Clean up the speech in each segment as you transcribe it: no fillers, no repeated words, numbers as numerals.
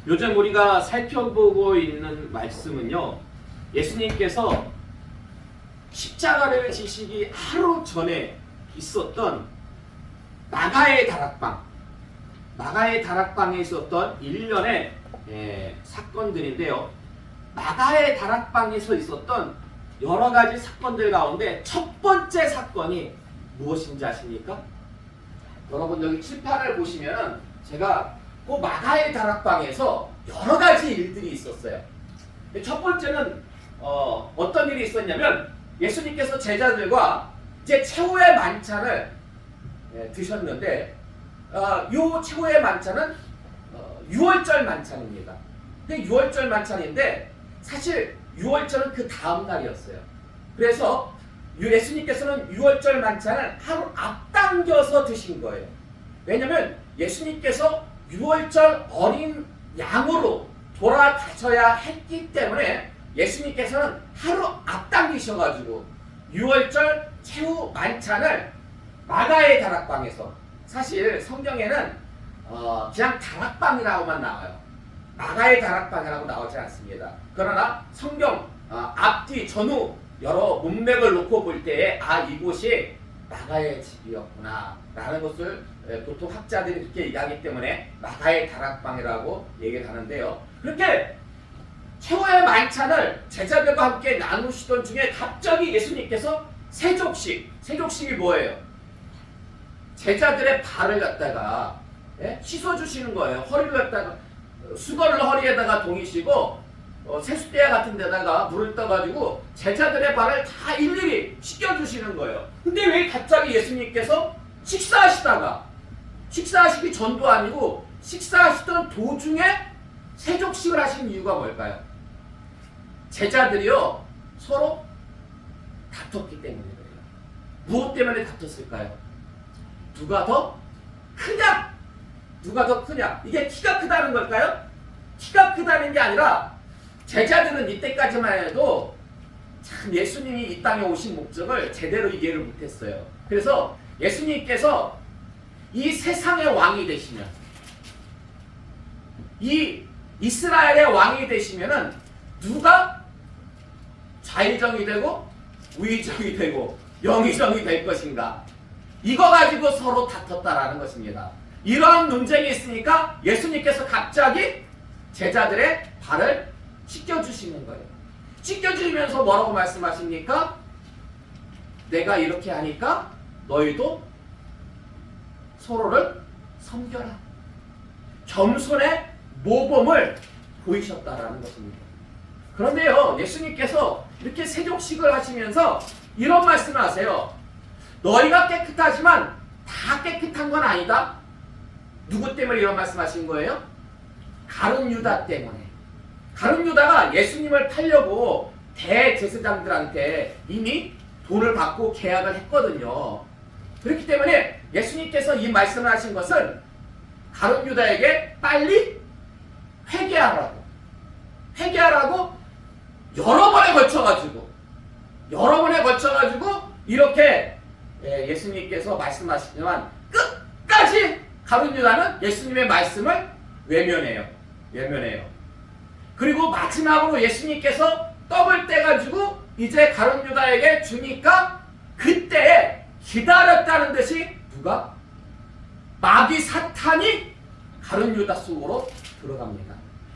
요즘 우리가 살펴보고 있는 말씀은요, 예수님께서 십자가를 지시기 하루 전에 있었던 마가의 다락방에 있었던 일련의 사건들인데요. 마가의 다락방에서 있었던 여러 가지 사건들 가운데 첫 번째 사건이 무엇인지 아십니까? 여러분 여기 칠판을 보시면은 제가 그 마가의 다락방에서 여러 가지 일들이 있었어요. 첫 번째는 어떤 일이 있었냐면 예수님께서 제자들과 이제 최후의 만찬을 드셨는데 이 최후의 만찬은 6월절 만찬입니다. 근데 6월절 만찬인데 사실 6월절은 그 다음 날이었어요. 그래서 예수님께서는 6월절 만찬을 하루 앞당겨서 드신 거예요. 왜냐하면 예수님께서 6월절 어린 양으로 돌아가셔야 했기 때문에 예수님께서는 하루 앞당기셔가지고 6월절 최후 만찬을 마가의 다락방에서, 사실 성경에는 그냥 다락방이라고만 나와요. 마가의 다락방이라고 나오지 않습니다. 그러나 성경 앞뒤 전후 여러 문맥을 놓고 볼 때에 이곳이 마가의 집이었구나 라는 것을 보통 학자들이 그렇게 얘기하기 때문에 마가의 다락방이라고 얘기를 하는데요. 그렇게 최후의 만찬을 제자들과 함께 나누시던 중에 갑자기 예수님께서 세족식이 뭐예요? 제자들의 발을 갖다가 씻어주시는 거예요. 허리를 갖다가 수건을 허리에다가 동이시고 세숫대야 같은 데다가 물을 떠가지고 제자들의 발을 다 일일이 씻겨주시는 거예요. 근데 왜 갑자기 예수님께서 식사하시기 전도 아니고 식사하시던 도중에 세족식을 하신 이유가 뭘까요? 제자들이요 서로 다퉜기 때문에 그래요. 무엇 때문에 다퉜을까요? 누가 더 크냐? 이게 키가 크다는 걸까요? 키가 크다는 게 아니라 제자들은 이때까지만 해도 참 예수님이 이 땅에 오신 목적을 제대로 이해를 못했어요. 그래서 예수님께서 이 세상의 왕이 되시면, 이 이스라엘의 왕이 되시면은 누가 좌의정이 되고 우의정이 되고 영의정이 될 것인가, 이거 가지고 서로 다퉜다라는 것입니다. 이러한 논쟁이 있으니까 예수님께서 갑자기 제자들의 발을 씻겨주시는 거예요. 씻겨주면서 뭐라고 말씀하십니까? 내가 이렇게 하니까 너희도 서로를 섬겨라. 겸손의 모범을 보이셨다라는 것입니다. 그런데요, 예수님께서 이렇게 세족식을 하시면서 이런 말씀을 하세요. 너희가 깨끗하지만 다 깨끗한 건 아니다. 누구 때문에 이런 말씀하신 거예요? 가룟 유다 때문에. 가룟 유다가 예수님을 팔려고 대제사장들한테 이미 돈을 받고 계약을 했거든요. 그렇기 때문에 예수님께서 이 말씀을 하신 것은 가룟 유다에게 빨리 회개하라고 여러 번에 걸쳐가지고 이렇게 예수님께서 말씀하시지만 끝까지 가룟 유다는 예수님의 말씀을 외면해요. 그리고 마지막으로 예수님께서 떡을 떼가지고 이제 가룟 유다에게 주니까 그때에 기다렸다는 듯이 누가? 마귀 사탄이 가룟 유다 속으로 들어갑니다.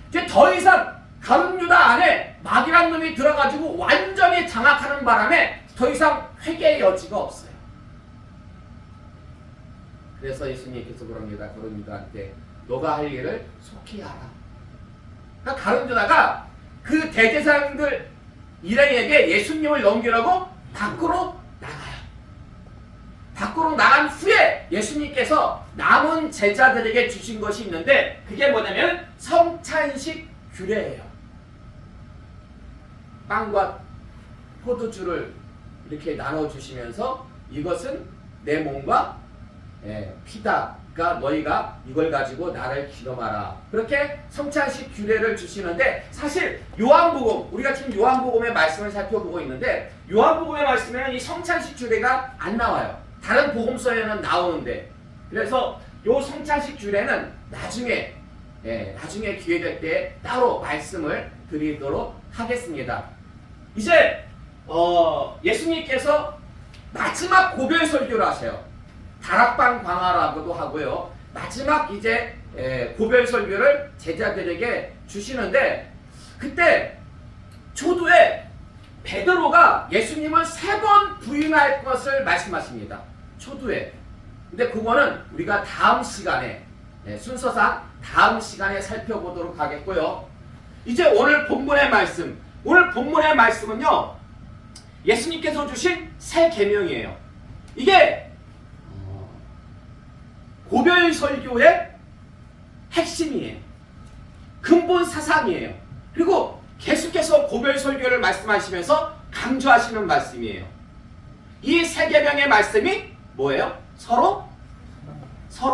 이제 더 이상 가룟 유다 안에 마귀란 놈이 들어가지고 완전히 장악하는 바람에 더 이상 회개의 여지가 없어요. 그래서 예수님께서 그럽니다. 가룟 유다한테 너가 할 일을 속히 하라. 그러니까 가룟 유다가 그 대제사장들 일행에게 예수님을 넘기라고 밖으로 나가요. 밖으로 나간 후에 예수님께서 남은 제자들에게 주신 것이 있는데 그게 뭐냐면 성찬식 규례예요. 빵과 포도주를 이렇게 나눠주시면서 이것은 내 몸과 피다. 그러니까 너희가 이걸 가지고 나를 기념하라. 그렇게 성찬식 규례를 주시는데 사실 요한복음, 우리가 지금 요한복음의 말씀을 살펴보고 있는데 요한복음의 말씀에는 이 성찬식 규례가 안 나와요. 다른 복음서에는 나오는데, 그래서 요 성찬식 규례는 나중에 나중에 기회 될 때 따로 말씀을 드리도록 하겠습니다. 이제 예수님께서 마지막 고별 설교를 하세요. 다락방 광화라고도 하고요. 마지막 이제 고별 설교를 제자들에게 주시는데, 그때 초두에 베드로가 예수님을 3번 부인할 것을 말씀하십니다. 초두에. 근데 그거는 우리가 다음 시간에 순서상 다음 시간에 살펴보도록 하겠고요. 이제 오늘 본문의 말씀은요, 예수님께서 주신 새 계명이에요. 이게 고별 설교의 핵심이에요. 근본 사상이에요. 그리고 계속해서 고별 설교를 말씀하시면서 강조하시는 말씀이에요. 이 새 계명의 말씀이 뭐예요? 서로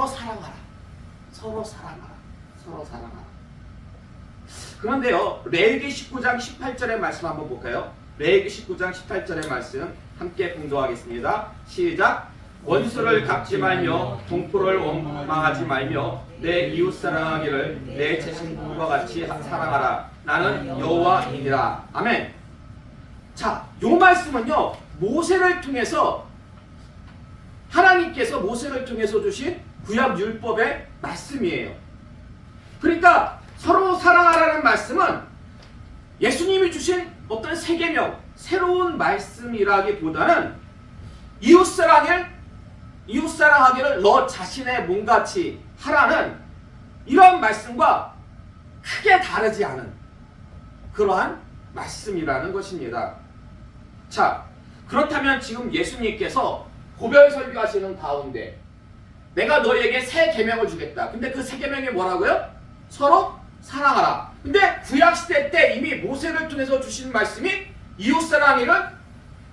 사랑하라. 서로 사랑하라. 그런데요, 레위기 19장 18절의 말씀 한번 볼까요? 레위기 19장 18절의 말씀 함께 봉독하겠습니다. 시작. 원수를 갚지 말며 동포를 원망하지 말며 내 이웃 사랑하기를 내 자신과 같이 사랑하라. 나는 여호와이니라. 아멘. 자, 요 말씀은요, 모세를 통해서 하나님께서 모세를 통해서 주신 구약 율법의 말씀이에요. 그러니까 서로 사랑하라는 말씀은 예수님이 주신 어떤 새 계명, 새로운 말씀이라기보다는 이웃사랑하기를 너 자신의 몸같이 하라는 이런 말씀과 크게 다르지 않은 그러한 말씀이라는 것입니다. 자, 그렇다면 지금 예수님께서 고별 설교하시는 가운데 내가 너에게 새 계명을 주겠다. 근데 그 새 계명이 뭐라고요? 서로 사랑하라. 근데 구약시대 때 이미 모세를 통해서 주신 말씀이 이웃사랑이를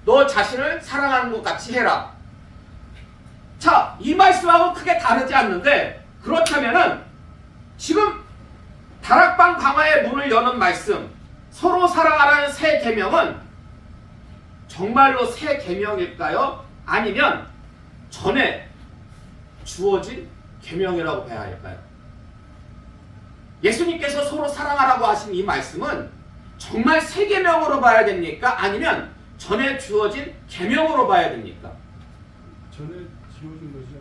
너 자신을 사랑하는 것 같이 해라. 자, 이 말씀하고 크게 다르지 않는데, 그렇다면은 지금 다락방 강화의 문을 여는 말씀, 서로 사랑하라는 새 계명은 정말로 새 계명일까요? 아니면 전에 주어진 계명이라고 봐야 할까요? 예수님께서 서로 사랑하라고 하신 이 말씀은 정말 새 계명으로 봐야 됩니까? 아니면 전에 주어진 계명으로 봐야 됩니까? 전에 지어진 거죠.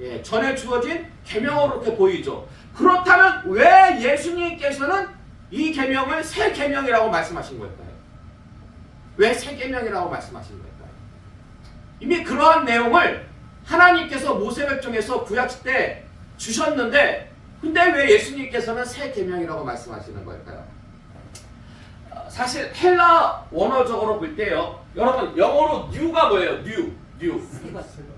예, 전에 주어진 계명으로 이렇게 보이죠. 그렇다면 왜 예수님께서는 이 계명을 새 계명이라고 말씀하신 걸까요? 왜 새 계명이라고 말씀하신 걸까요? 이미 그러한 내용을 하나님께서 모세를 통해서 구약 때 주셨는데, 근데 왜 예수님께서는 새 계명이라고 말씀하시는 걸까요? 사실 헬라 원어적으로 볼 때요, 여러분 영어로 new가 뭐예요? new.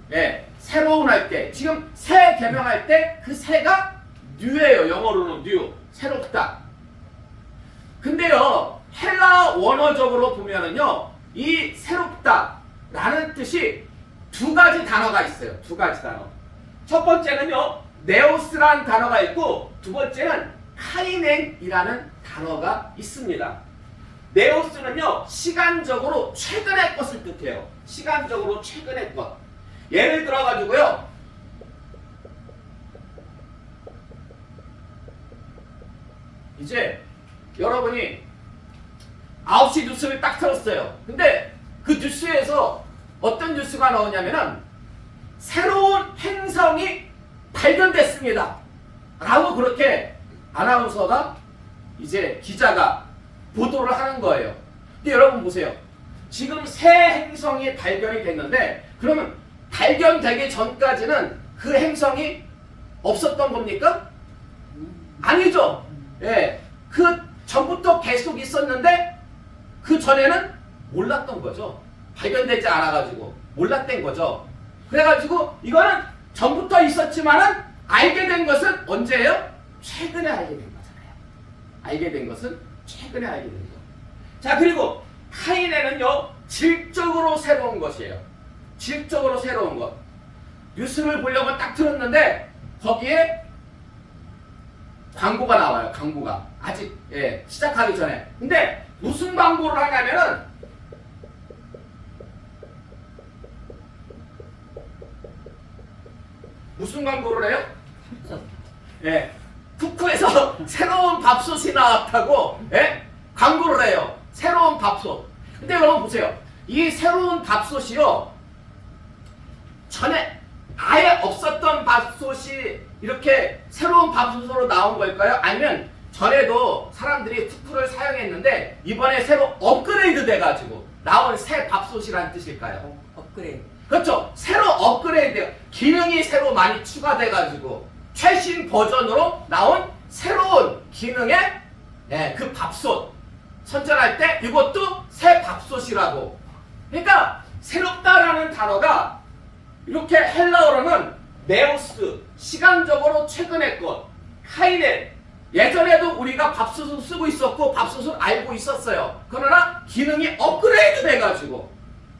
네, 새로운 할 때, 지금 새 계명할 때 그 새가 new예요. 영어로는 new, 새롭다. 근데요, 헬라 원어적으로 보면은요, 이 새롭다라는 뜻이 두 가지 단어가 있어요. 두 가지 단어. 첫 번째는요, 네오스라는 단어가 있고, 두 번째는 카이넨이라는 단어가 있습니다. 네오스는요, 시간적으로 최근의 것을 뜻해요. 시간적으로 최근의 것. 예를 들어가지고요, 이제 여러분이 9시 뉴스를 딱 틀었어요. 근데 그 뉴스에서 어떤 뉴스가 나오냐면은 새로운 행성이 발견됐습니다 라고 그렇게 아나운서가, 이제 기자가 보도를 하는 거예요. 근데 여러분 보세요. 지금 새 행성이 발견이 됐는데, 그러면 발견되기 전까지는 그 행성이 없었던 겁니까? 아니죠. 예, 그 전부터 계속 있었는데 그 전에는 몰랐던 거죠. 발견되지 않아가지고 몰랐던 거죠. 그래가지고 이거는 전부터 있었지만은 알게 된 것은 언제예요? 최근에 알게 된 거잖아요. 알게 된 것은 최근에 알게 된 거. 자, 그리고 카이넨은요, 질적으로 새로운 것이에요. 질적으로 새로운 것. 뉴스를 보려고 딱 틀었는데 거기에 광고가 나와요. 광고가 아직 시작하기 전에. 근데 무슨 광고를 하냐면은 무슨 광고를 해요? 예, 쿠쿠에서 새로운 밥솥이 나왔다고 광고를 해요. 새로운 밥솥. 근데 여러분 보세요. 이 새로운 밥솥이요. 전에 아예 없었던 밥솥이 이렇게 새로운 밥솥으로 나온 걸까요? 아니면 전에도 사람들이 쿠쿠를 사용했는데 이번에 새로 업그레이드 돼가지고 나온 새 밥솥이라는 뜻일까요? 업그레이드. 그렇죠. 새로 업그레이드, 기능이 새로 많이 추가돼가지고 최신 버전으로 나온 새로운 기능의 그 밥솥 선전할 때 이것도 새 밥솥이라고. 그러니까 새롭다라는 단어가 이렇게 헬라어로는 네오스, 시간적으로 최근의 것, 카이넨. 예전에도 우리가 밥솥을 쓰고 있었고 밥솥을 알고 있었어요. 그러나 기능이 업그레이드 돼가지고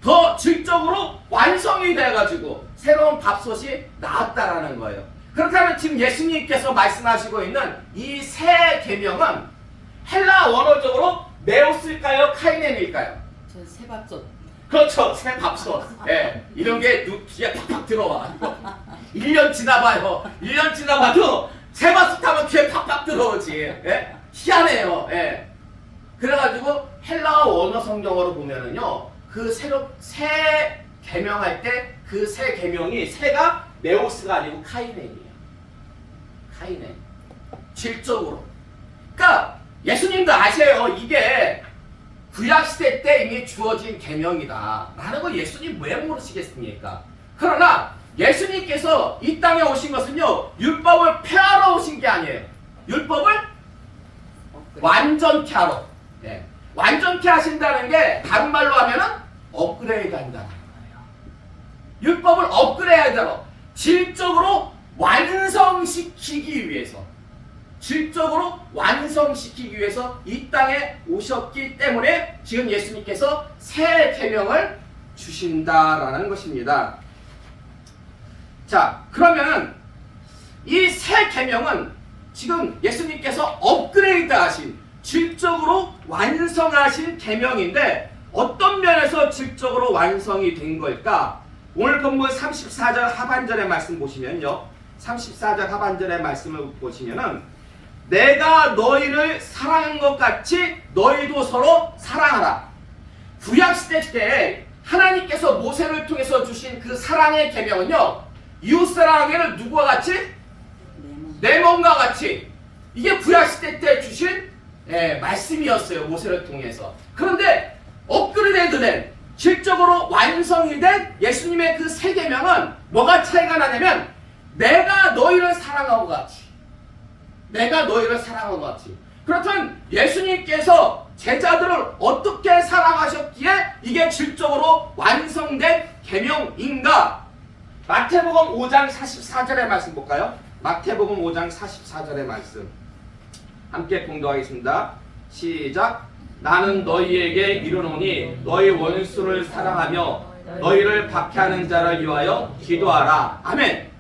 더 질적으로 완성이 돼가지고 새로운 밥솥이 나왔다라는 거예요. 그렇다면 지금 예수님께서 말씀하시고 있는 이 새 계명은 헬라 원어적으로 네오스일까요? 카이넨일까요? 전 새밥솥. 그렇죠. 새 밥솥. 이런 게 귀에 팍팍 들어와. 1년 지나봐요. 1년 지나봐도 새 밥솥 하면 귀에 팍팍 들어오지. 희한해요. 그래가지고 헬라어 원어 성경으로 보면은요. 그 새 계명할 때 그 새 계명이 새가 네오스가 아니고 카이넨이에요. 카이넨. 질적으로. 그러니까 예수님도 아세요. 이게 구약시대 때 이미 주어진 계명이다 라는 걸 예수님 왜 모르시겠습니까? 그러나 예수님께서 이 땅에 오신 것은요. 율법을 폐하러 오신 게 아니에요. 율법을 업그레이드. 완전케 하러. 완전케 하신다는 게 다른 말로 하면은 업그레이드 한다는 거예요. 율법을 업그레이드 하러 질적으로 완성시키기 위해서 질적으로 완성시키기 위해서 이 땅에 오셨기 때문에 지금 예수님께서 새 계명을 주신다라는 것입니다. 자, 그러면 이 새 계명은 지금 예수님께서 업그레이드 하신 질적으로 완성하신 계명인데 어떤 면에서 질적으로 완성이 된 걸까? 오늘 본문 34절 하반절의 말씀 보시면요. 34절 하반절의 말씀을 보시면은 내가 너희를 사랑한 것 같이 너희도 서로 사랑하라. 구약시대 때 하나님께서 모세를 통해서 주신 그 사랑의 계명은요. 이웃사랑하기를 누구와 같이? 내 몸과 같이. 이게 구약시대 때 주신 말씀이었어요. 모세를 통해서. 그런데 업그레이드 된 질적으로 완성이 된 예수님의 그 새 계명은 뭐가 차이가 나냐면 내가 너희를 사랑한 것 같이. 내가 너희를 사랑한 것 같이. 그렇다면 예수님께서 제자들을 어떻게 사랑하셨기에 이게 질적으로 완성된 계명인가? 마태복음 5장 44절의 말씀 볼까요? 마태복음 5장 44절의 말씀 함께 공독하겠습니다. 시작. 나는 너희에게 이르노니 너희 원수를 사랑하며 너희를 박해하는 자를 위하여 기도하라. 아멘.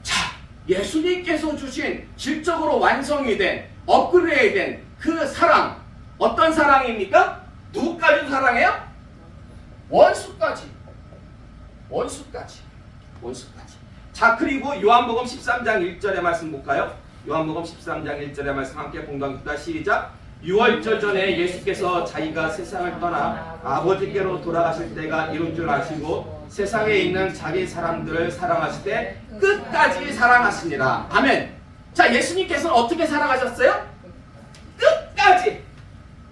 자, 예수님께서 주신 질적으로 완성이 된 업그레이드된 그 사랑 어떤 사랑입니까? 누구까지 사랑해요? 원수까지. 원수까지. 자, 그리고 요한복음 13장 1절의 말씀 볼까요? 요한복음 13장 1절의 말씀 함께 공독합니다. 시작. 6월절 전에 예수께서 자기가 세상을 떠나 아버지께로 돌아가실 때가 이룬 줄 아시고 세상에 있는 자기 사람들을 사랑하실 때 끝까지 사랑하십니다. 아멘. 자, 예수님께서는 어떻게 사랑하셨어요?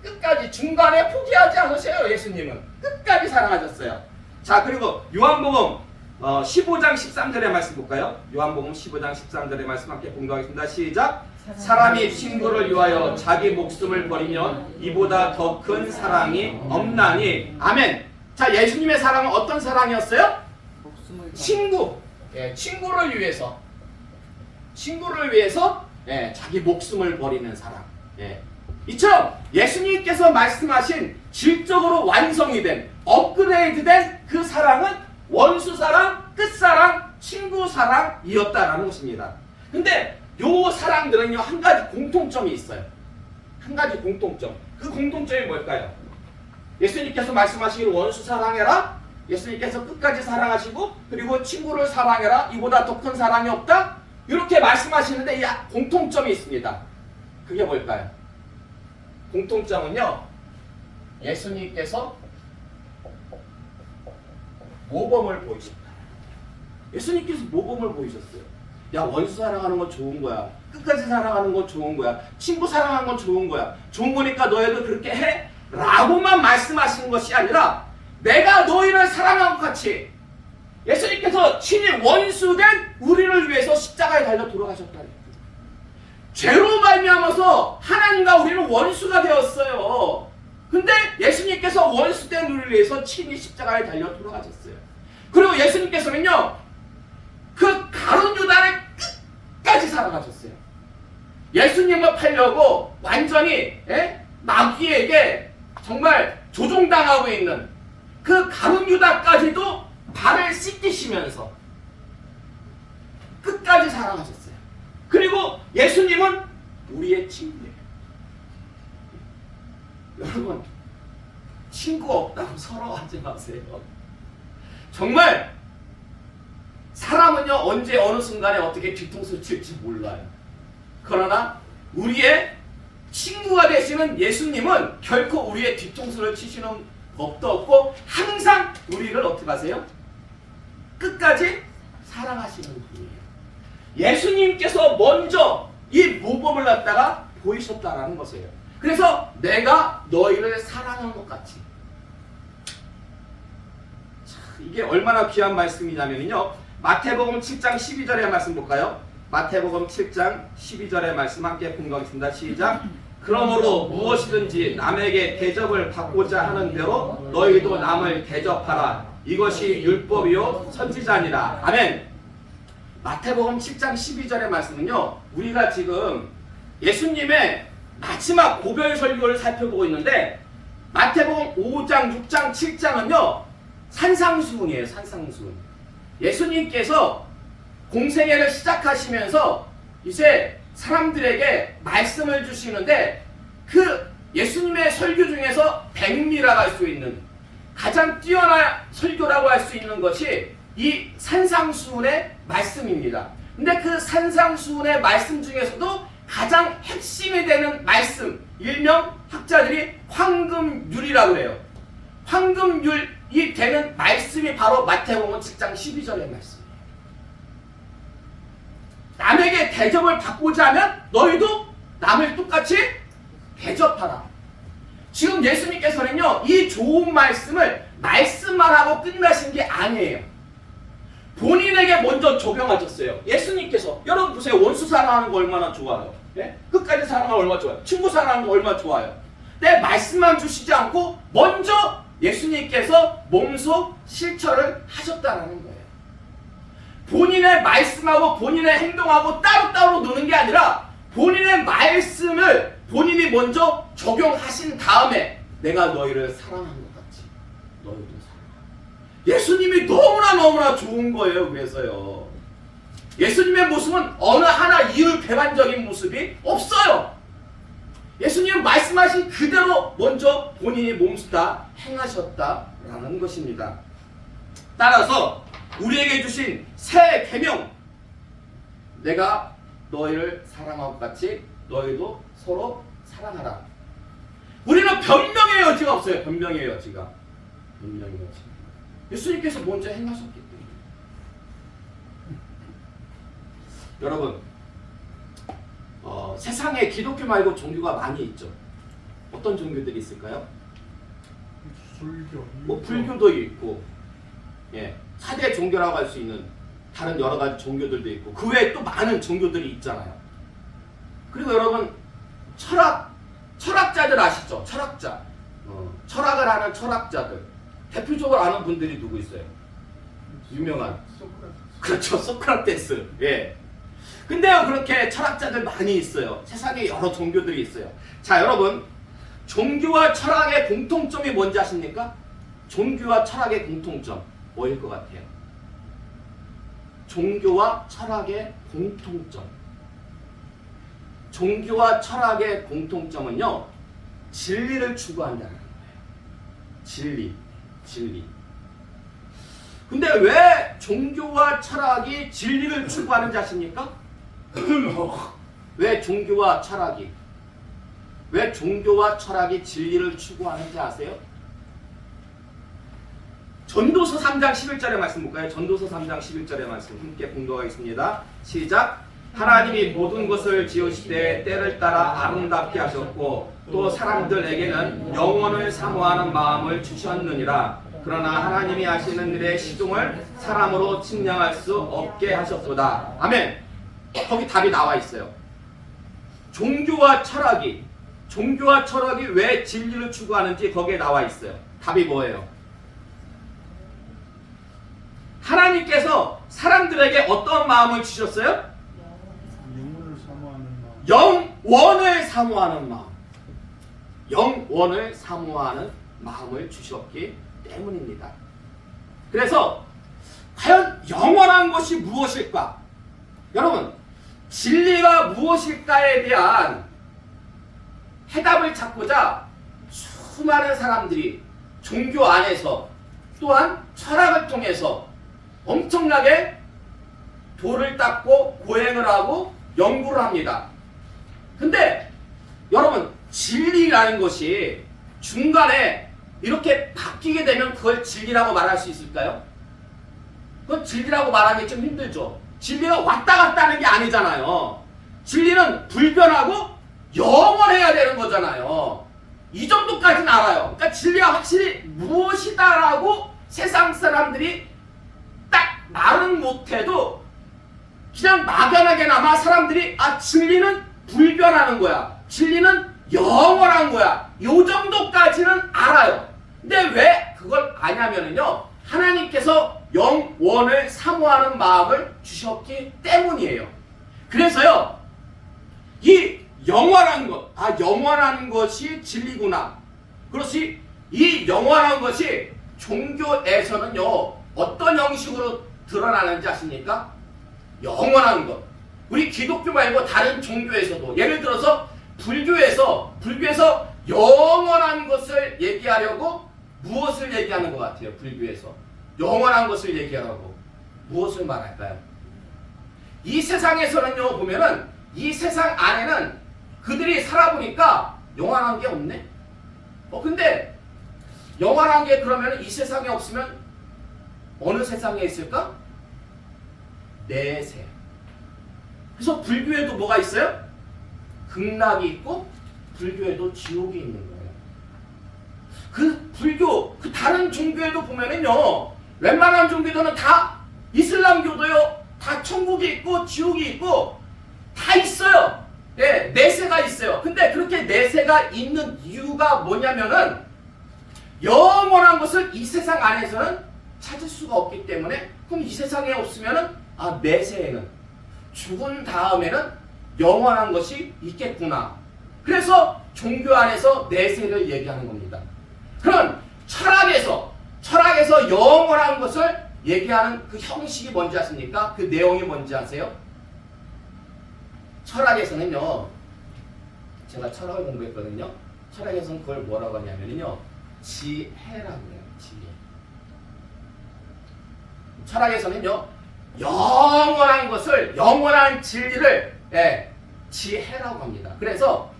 끝까지 중간에 포기하지 않으세요. 예수님은 끝까지 사랑하셨어요. 자, 그리고 요한복음 15장 13절의 말씀 볼까요? 요한복음 15장 13절의 말씀 함께 공독하겠습니다. 시작. 사람이 친구를 위하여 자기 목숨을 버리면 이보다 더 큰 사랑이 없나니. 아멘. 자, 예수님의 사랑은 어떤 사랑이었어요? 목숨을 친구. 친구를 위해서 자기 목숨을 버리는 사랑. 이처럼 예수님께서 말씀하신 질적으로 완성이 된 업그레이드된 그 사랑은 원수 사랑, 끝사랑, 친구 사랑이었다라는 것입니다. 근데 요 사랑들은요 한 가지 공통점이 있어요. 한 가지 공통점. 그 공통점이 뭘까요? 예수님께서 말씀하시기를 원수 사랑해라. 예수님께서 끝까지 사랑하시고 그리고 친구를 사랑해라. 이보다 더 큰 사랑이 없다. 이렇게 말씀하시는데 이 공통점이 있습니다. 그게 뭘까요? 공통점은요, 예수님께서 모범을 보이셨다. 예수님께서 모범을 보이셨어요. 야, 원수 사랑하는 건 좋은 거야. 끝까지 사랑하는 건 좋은 거야. 친구 사랑하는 건 좋은 거야. 좋은 거니까 너희도 그렇게 해? 라고만 말씀하시는 것이 아니라 내가 너희를 사랑한 것 같이 예수님께서 친히 원수된 우리를 위해서 십자가에 달려 돌아가셨다. 죄로 말미암아서 하나님과 우리는 원수가 되었어요. 근데 예수님께서 원수된 우리를 위해서 친히 십자가에 달려 돌아가셨어요. 그리고 예수님께서는요, 그 가룟 유다를 끝까지 사랑하셨어요. 예수님을 팔려고 완전히 마귀에게 정말 조종당하고 있는 그 가룟 유다까지도 발을 씻기시면서 끝까지 사랑하셨어요. 그리고 예수님은 우리의 친구예요. 여러분, 친구 없다고 서러워하지 마세요. 정말 사람은요, 언제 어느 순간에 어떻게 뒤통수를 칠지 몰라요. 그러나 우리의 친구가 되시는 예수님은 결코 우리의 뒤통수를 치시는 법도 없고 항상 우리를 어떻게 하세요? 끝까지 사랑하시는 분이에요. 예수님께서 먼저 이 모범을 갖다가 보이셨다라는 것이에요. 그래서 내가 너희를 사랑한 것 같이. 자, 이게 얼마나 귀한 말씀이냐면요, 마태복음 7장 12절의 말씀 볼까요? 마태복음 7장 12절의 말씀 함께 공부하겠습니다. 시작. 그러므로 무엇이든지 남에게 대접을 받고자 하는 대로 너희도 남을 대접하라. 이것이 율법이요 선지자니라. 아멘. 마태복음 7장 12절의 말씀은요, 우리가 지금 예수님의 마지막 고별 설교를 살펴보고 있는데 마태복음 5장, 6장, 7장은요 산상수훈이에요. 산상수훈. 예수님께서 공생애를 시작하시면서 이제 사람들에게 말씀을 주시는데 그 예수님의 설교 중에서 백미라고 할 수 있는 가장 뛰어난 설교라고 할 수 있는 것이 이 산상수훈의 말씀입니다. 근데 그 산상수훈의 말씀 중에서도 가장 핵심이 되는 말씀, 일명 학자들이 황금률이라고 해요. 황금률이 되는 말씀이 바로 마태복음 7장 12절의 말씀이에요. 남에게 대접을 받고자 하면 너희도 남을 똑같이 대접하라. 지금 예수님께서는요, 이 좋은 말씀을 말씀만 하고 끝나신 게 아니에요. 본인에게 먼저 적용하셨어요. 예수님께서. 여러분 보세요. 원수 사랑하는 거 얼마나 좋아요. 네? 끝까지 사랑하는 거 얼마나 좋아요. 친구 사랑하는 거 얼마나 좋아요. 내 말씀만 주시지 않고 먼저 예수님께서 몸소 실천을 하셨다는 거예요. 본인의 말씀하고 본인의 행동하고 따로따로 노는 게 아니라 본인의 말씀을 본인이 먼저 적용하신 다음에 내가 너희를 사랑한 것 같이 너희도 사랑하라. 예수님이 너무나 좋은 거예요. 그래서요, 예수님의 모습은 어느 하나 이율배반적인 모습이 없어요. 예수님은 말씀하신 그대로 먼저 본인이 몸소 다 행하셨다라는 것입니다. 따라서 우리에게 주신 새 계명, 내가 너희를 사랑한 것 같이 너희도 서로 사랑하라. 우리는 변명의 여지가 없어요. 변명의 여지가. 변명의 여지. 예수님께서 먼저 행하셨기 때문에. 여러분, 세상에 기독교 말고 종교가 많이 있죠. 어떤 종교들이 있을까요? 불교. 뭐 불교도 있고, 예, 4대 종교라고 할 수 있는 다른 여러 가지 종교들도 있고, 그 외에 또 많은 종교들이 있잖아요. 그리고 여러분, 철학자들 아시죠? 철학자. 철학을 하는 철학자들. 대표적으로 아는 분들이 누구 있어요? 유명한. 소크라테스. 그렇죠. 소크라테스. 예. 근데요, 그렇게 철학자들 많이 있어요. 세상에 여러 종교들이 있어요. 자, 여러분, 종교와 철학의 공통점이 뭔지 아십니까? 종교와 철학의 공통점 뭐일 것 같아요? 종교와 철학의 공통점. 종교와 철학의 공통점은요, 진리를 추구한다는 거예요. 진리. 근데 왜 종교와 철학이 진리를 추구하는지 아십니까? 왜 종교와 철학이 진리를 추구하는지 아세요? 전도서 3장 11절의 말씀 볼까요? 전도서 3장 11절의 말씀 함께 공독하겠습니다. 시작. 하나님이 모든 것을 지으시되 때를 따라 아름답게 하셨고 또 사람들에게는 영원을 사모하는 마음을 주셨느니라. 그러나 하나님이 하시는 일의 시종을 사람으로 측량할 수 없게 하셨도다. 아멘. 거기 답이 나와 있어요. 종교와 철학이 왜 진리를 추구하는지 거기에 나와 있어요. 답이 뭐예요? 하나님께서 사람들에게 어떤 마음을 주셨어요? 영혼을 사모하는 마음. 영원을 사모하는 마음. 영원을 사모하는 마음을 주셨기 때문입니다. 그래서 과연 영원한 것이 무엇일까? 여러분, 진리가 무엇일까에 대한 해답을 찾고자 수많은 사람들이 종교 안에서 또한 철학을 통해서 엄청나게 돌을 닦고 고행을 하고 연구를 합니다. 근데 여러분, 진리라는 것이 중간에 이렇게 바뀌게 되면 그걸 진리라고 말할 수 있을까요? 그건 진리라고 말하기 좀 힘들죠. 진리가 왔다 갔다 하는 게 아니잖아요. 진리는 불변하고 영원해야 되는 거잖아요. 이 정도까지는 알아요. 그러니까 진리가 확실히 무엇이다라고 세상 사람들이 딱 말은 못해도 그냥 막연하게나마 사람들이 진리는 불변하는 거야. 진리는 영원한 거야. 요 정도까지는 알아요. 근데 왜 그걸 아냐면요, 하나님께서 영원을 사모하는 마음을 주셨기 때문이에요. 그래서요, 이 영원한 것, 영원한 것이 진리구나. 그렇지, 이 영원한 것이 종교에서는요, 어떤 형식으로 드러나는지 아십니까? 영원한 것. 우리 기독교 말고 다른 종교에서도, 예를 들어서 불교에서 영원한 것을 얘기하려고 무엇을 얘기하는 것 같아요? 불교에서 영원한 것을 얘기하라고 무엇을 말할까요? 이 세상에서는요, 보면은 이 세상 안에는 그들이 살아보니까 영원한 게 없네? 근데 영원한 게 그러면 이 세상에 없으면 어느 세상에 있을까? 내세. 그래서 불교에도 뭐가 있어요? 극락이 있고 불교에도 지옥이 있는 거예요. 그 불교, 그 다른 종교에도 보면은요, 웬만한 종교들은 다, 이슬람교도요, 다 천국이 있고 지옥이 있고 다 있어요. 네, 내세가 있어요. 근데 그렇게 내세가 있는 이유가 뭐냐면은 영원한 것을 이 세상 안에서는 찾을 수가 없기 때문에, 그럼 이 세상에 없으면은 내세에는, 죽은 다음에는 영원한 것이 있겠구나. 그래서 종교 안에서 내세를 얘기하는 겁니다. 그럼 철학에서 영원한 것을 얘기하는 그 형식이 뭔지 아십니까? 그 내용이 뭔지 아세요? 철학에서는요, 제가 철학을 공부했거든요. 철학에서는 그걸 뭐라고 하냐면요, 지혜라고 해요. 지혜. 철학에서는요, 영원한 것을, 영원한 진리를 지혜라고 합니다. 그래서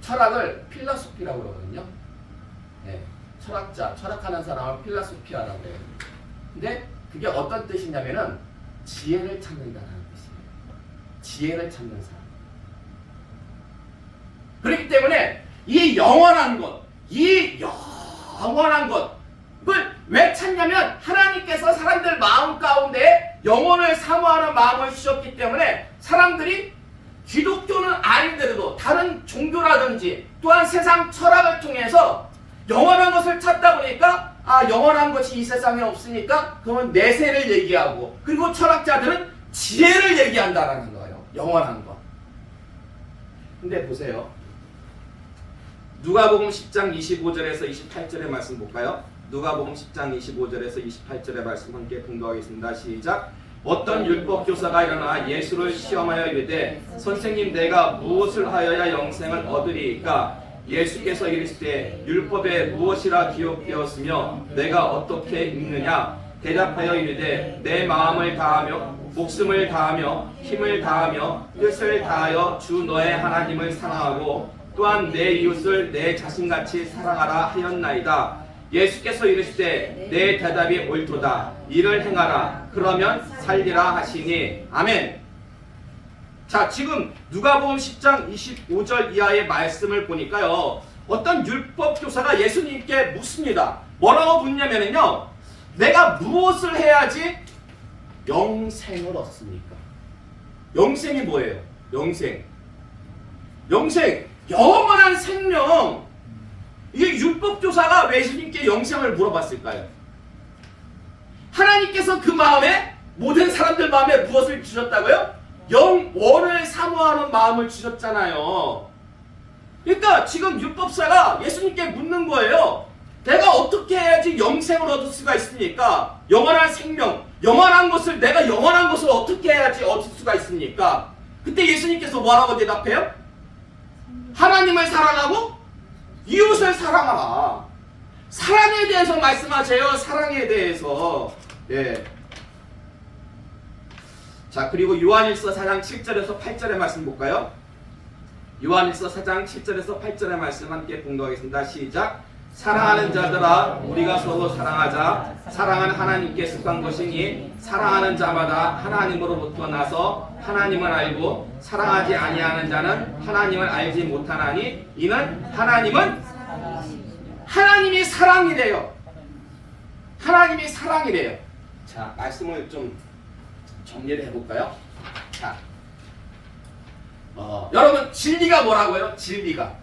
철학을 필라소피라고 그러거든요. 철학하는 사람을 필라소피아라고 해요. 근데 그게 어떤 뜻이냐면은 지혜를 찾는다는 뜻이에요. 지혜를 찾는 사람. 그렇기 때문에 이 영원한 것을 왜 찾냐면 하나님께서 사람들 마음 가운데 영혼을 사모하는 마음을 주셨기 때문에 사람들이 기독교는 아니더라도 다른 종교라든지 또한 세상 철학을 통해서 영원한 것을 찾다 보니까 영원한 것이 이 세상에 없으니까 그러면 내세를 얘기하고, 그리고 철학자들은 지혜를 얘기한다라는 거예요. 영원한 것. 근데 보세요. 누가복음 10장 25절에서 28절의 말씀 볼까요? 누가복음 10장 25절에서 28절의 말씀 함께 공독하겠습니다. 시작. 어떤 율법교사가 일어나 예수를 시험하여 이르되 선생님, 내가 무엇을 하여야 영생을 얻으리이까? 예수께서 이르시되 율법에 무엇이라 기록되었으며 내가 어떻게 읽느냐? 대답하여 이르되 내 마음을 다하며 목숨을 다하며 힘을 다하며 뜻을 다하여 주 너의 하나님을 사랑하고 또한 내 이웃을 내 자신같이 사랑하라 하였나이다. 예수께서 이르시되 내 대답이 옳도다. 이를 행하라. 그러면 살리라 하시니. 아멘. 자, 지금 누가복음 10장 25절 이하의 말씀을 보니까요, 어떤 율법 교사가 예수님께 묻습니다. 뭐라고 묻냐면요, 내가 무엇을 해야지 영생을 얻습니까? 영생이 뭐예요? 영생, 영원한 생명. 이게 율법 교사가 왜 예수님께 영생을 물어봤을까요? 하나님께서 그 마음에, 모든 사람들 마음에 무엇을 주셨다고요? 영원을 사모하는 마음을 주셨잖아요. 그러니까 지금 율법사가 예수님께 묻는 거예요. 내가 어떻게 해야지 영생을 얻을 수가 있습니까? 영원한 생명, 영원한 것을, 내가 영원한 것을 어떻게 해야지 얻을 수가 있습니까? 그때 예수님께서 뭐라고 대답해요? 하나님을 사랑하고 이웃을 사랑하라. 사랑에 대해서 말씀하세요. 사랑에 대해서. 예. 자, 그리고 요한일서 4장 7절에서 8절의 말씀 볼까요? 요한일서 4장 7절에서 8절의 말씀 함께 공독하겠습니다. 시작. 사랑하는 자들아, 우리가 서로 사랑하자. 사랑은 하나님께 속한 것이니 사랑하는 자마다 하나님으로부터 나서 하나님을 알고 사랑하지 아니하는 자는 하나님을 알지 못하나니 이는 하나님이 사랑이래요. 하나님이 사랑이래요. 자, 말씀을 좀 정리를 해볼까요? 자, 여러분, 진리가 뭐라고요? 진리가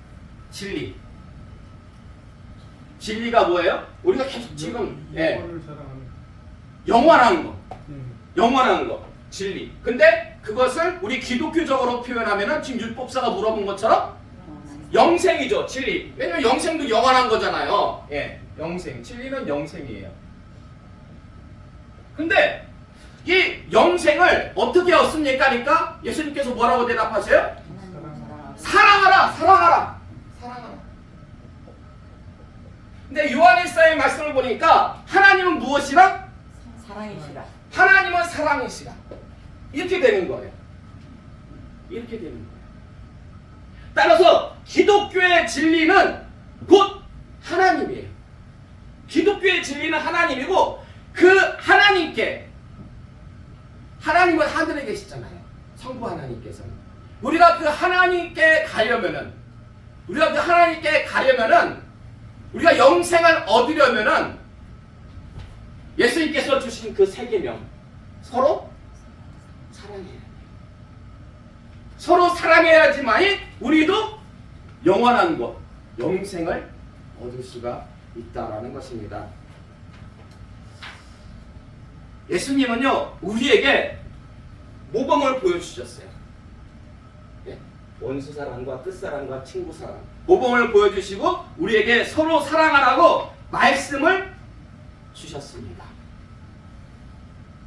뭐예요? 우리가 계속 지금 영혼을 사랑하는. 영원한 거, 진리. 근데 그것을 우리 기독교적으로 표현하면은 지금 율법사가 물어본 것처럼 영생이죠, 진리. 왜냐면 영생도 영원한 거잖아요. 예, 영생, 진리는 영생이에요. 근데 이 영생을 어떻게 얻습니까? 그러니까 예수님께서 뭐라고 대답하세요? 사랑하라. 근데 요한일서의 말씀을 보니까 하나님은 무엇이라? 사랑이시라. 하나님은 사랑이시라. 이렇게 되는 거예요. 따라서 기독교의 진리는 곧 하나님이에요. 기독교의 진리는 하나님이고, 그 하나님께, 하나님은 하늘에 계시잖아요. 성부 하나님께서는. 우리가 그 하나님께 가려면은, 우리가 영생을 얻으려면은 예수님께서 주신 그 세 계명, 서로 사랑해야 돼요. 서로 사랑해야지만이 우리도 영원한 것, 영생을 얻을 수가 있다라는 것입니다. 예수님은요, 우리에게 모범을 보여주셨어요. 예? 원수 사랑과 끝사랑과 친구 사랑, 모범을 보여주시고 우리에게 서로 사랑하라고 말씀을 주셨습니다.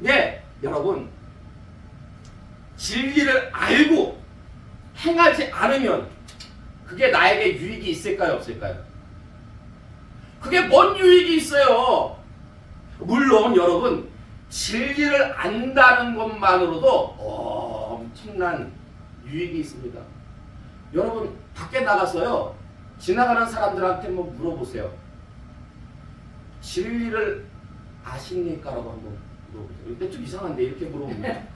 네, 여러분, 진리를 알고 행하지 않으면 그게 나에게 유익이 있을까요, 없을까요? 그게 뭔 유익이 있어요? 물론 여러분, 진리를 안다는 것만으로도 엄청난 유익이 있습니다. 여러분, 밖에 나가서요, 지나가는 사람들한테 뭐 물어보세요. 진리를 아십니까? 라고 한번 물어보세요. 근데 좀 이상한데, 이렇게 물어보면.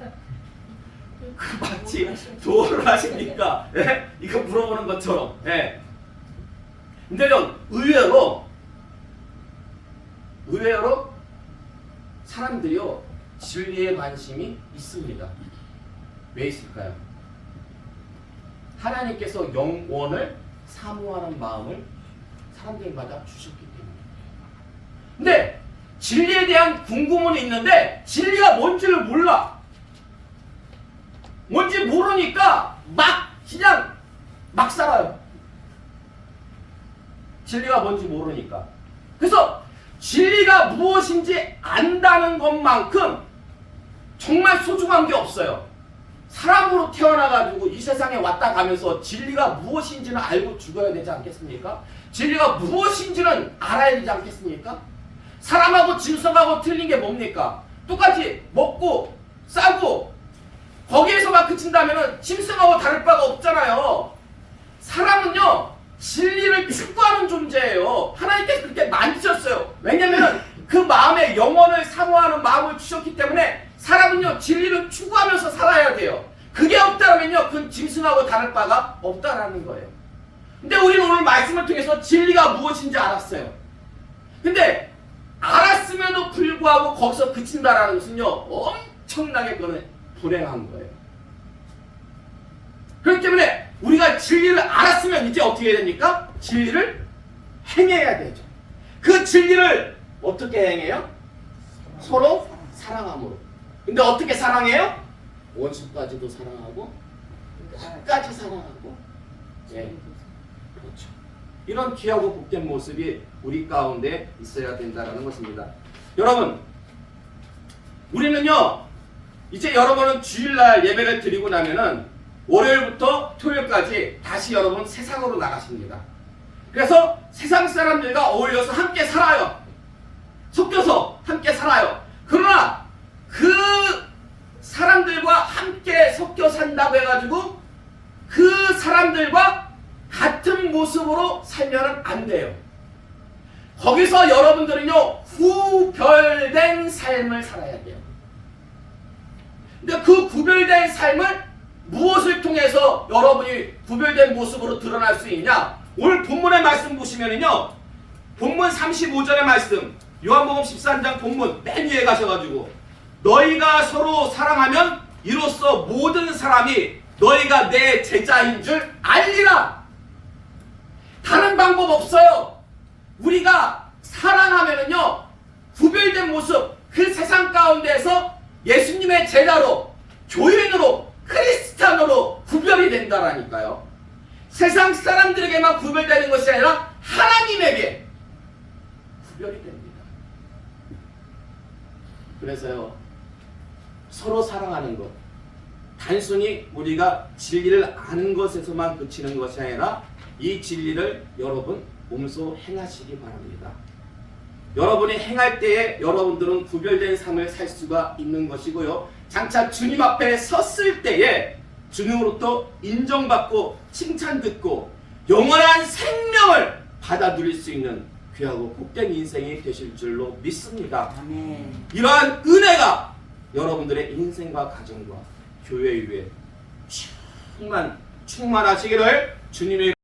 그 마치 도를 하십니까? 예? 이거 물어보는 것처럼. 예. 근데요, 의외로 사람들이요, 진리에 관심이 있습니다. 왜 있을까요? 하나님께서 영원을 사모하는 마음을 사람들마다 주셨기 때문에. 근데 진리에 대한 궁금은 있는데 진리가 뭔지를 몰라. 뭔지 모르니까 그냥 막 살아요. 진리가 뭔지 모르니까. 그래서 진리가 무엇인지 안다는 것만큼 정말 소중한 게 없어요. 사람으로 태어나가지고 이 세상에 왔다 가면서 진리가 무엇인지는 알고 죽어야 되지 않겠습니까? 진리가 무엇인지는 알아야 되지 않겠습니까? 사람하고 짐승하고 틀린 게 뭡니까? 똑같이 먹고 싸고 거기에서만 그친다면은 짐승하고 다를 바가 없잖아요. 사람은요 진리를 추구하는 존재예요. 하나님께서 그렇게 만드셨어요. 왜냐면 그 마음에 영원을 사모하는 마음을 주셨기 때문에 사람은요 진리를 추구하면서 살아야 돼요. 그게 없다면요 그건 짐승하고 다를 바가 없다라는 거예요. 근데 우리는 오늘 말씀을 통해서 진리가 무엇인지 알았어요. 근데 알았음에도 불구하고 거기서 그친다라는 것은요 엄청나게 그거는 불행한 거예요. 그렇기 때문에 우리가 진리를 알았으면 이제 어떻게 해야 됩니까? 진리를 행해야 되죠. 그 진리를 어떻게 행해요? 서로 사랑함으로. 근데 어떻게 사랑해요? 원수까지도 사랑하고 끝까지 사랑하고. 예. 그렇죠. 이런 귀하고 복된 모습이 우리 가운데 있어야 된다는 것입니다. 여러분, 우리는요 이제 여러분은 주일날 예배를 드리고 나면은 월요일부터 토요일까지 다시 여러분 세상으로 나가십니다. 그래서 세상 사람들과 어울려서 함께 살아요. 섞여서 함께 살아요. 그러나 그 사람들과 함께 섞여 산다고 해가지고 그 사람들과 같은 모습으로 살면 안 돼요. 거기서 여러분들은요 구별된 삶을 살아야 돼요. 근데 그 구별된 삶을 무엇을 통해서 여러분이 구별된 모습으로 드러날 수 있냐? 오늘 본문의 말씀 보시면은요 본문 35절의 말씀 요한복음 13장 본문 맨 위에 가셔가지고 너희가 서로 사랑하면 이로써 모든 사람이 너희가 내 제자인 줄 알리라. 다른 방법 없어요. 우리가 사랑하면은요 구별된 모습 그 세상 가운데에서 예수님의 제자로 교인으로 크리스찬으로 구별이 된다라니까요. 세상 사람들에게만 구별되는 것이 아니라 하나님에게 구별이 됩니다. 그래서요 서로 사랑하는 것 단순히 우리가 진리를 아는 것에서만 그치는 것이 아니라 이 진리를 여러분 몸소 행하시기 바랍니다. 여러분이 행할 때에 여러분들은 구별된 삶을 살 수가 있는 것이고요. 장차 주님 앞에 섰을 때에 주님으로부터 인정받고 칭찬 듣고 영원한 생명을 받아 누릴 수 있는 귀하고 복된 인생이 되실 줄로 믿습니다. 아멘. 이러한 은혜가 여러분들의 인생과 가정과 교회 위에 충만하시기를 주님의